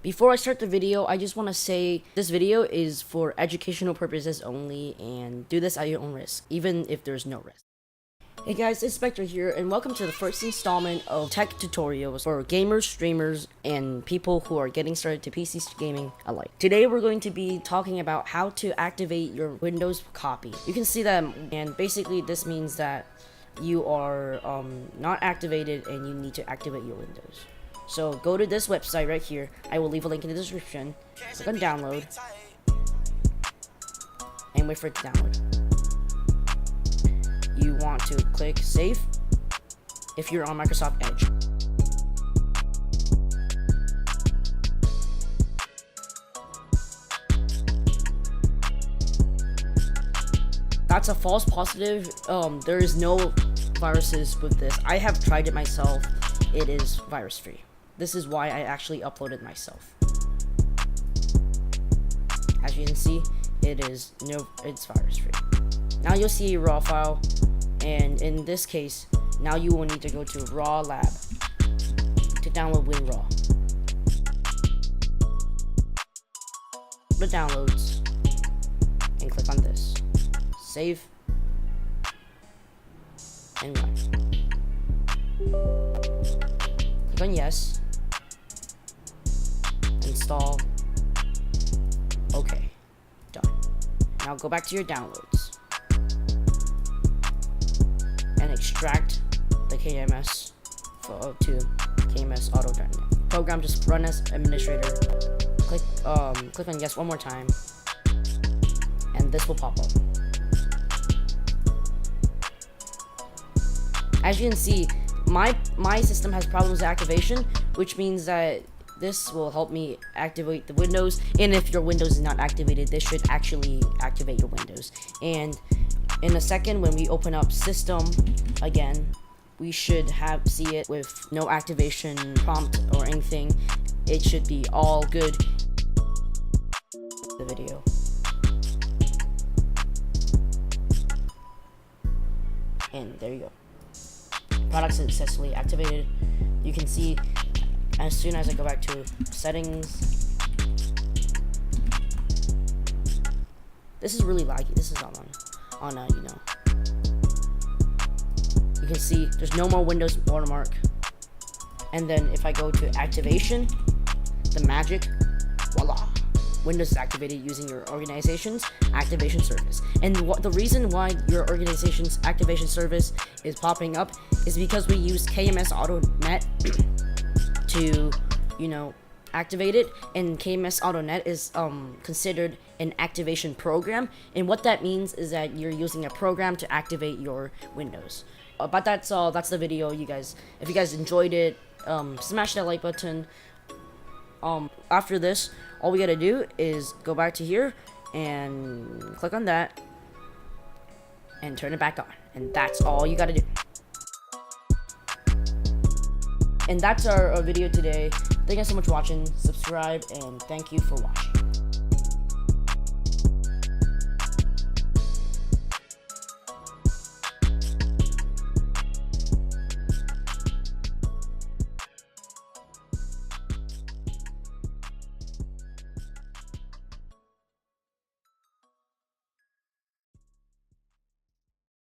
Before I start the video, I just want to say this video is for educational purposes only, and do this at your own risk, even if there's no risk. Hey guys, it's Spectre here, and welcome to the first installment of tech tutorials for gamers, streamers, and people who are getting started to PC gaming alike. Today we're going to be talking about how to activate your Windows copy. You can see that, and basically this means that you are not activated and you need to activate your Windows. So go to this website right here. I will leave a link in the description. Click on download and wait for it to download. You want to click save if you're on Microsoft Edge. That's a false positive. There is no viruses with this. I have tried it myself. It is virus free. This is why I actually uploaded myself. As you can see, it's virus free. Now you'll see a raw file, and in this case, now you will need to go to raw lab to download WinRAW. Go to downloads and click on this. Save and run. Click on yes. Install. Okay. Done. Now go back to your downloads and extract the KMS to KMS Auto Net. Program just run as administrator. Click on yes one more time, and this will pop up. As you can see, my system has problems with activation, which means that this will help me activate the Windows, and if your Windows is not activated, this should actually activate your Windows. And in a second, when we open up system again, we should see it with no activation prompt or anything. It should be all good. The video. And there you go. Product successfully activated. You can see as soon as I go back to settings, this is really laggy. This is on you can see there's no more Windows watermark. And then if I go to activation, the magic, voila, Windows is activated using your organization's activation service. And the reason why your organization's activation service is popping up is because we use KMS Auto Net to, activate it. And KMS Auto Net is considered an activation program. And what that means is that you're using a program to activate your Windows. But that's all. That's the video, you guys. If you guys enjoyed it, smash that like button. After this, all we gotta do is go back to here and click on that and turn it back on, and that's all you gotta do. And that's our video today. Thank you guys so much for watching. Subscribe, and thank you for watching.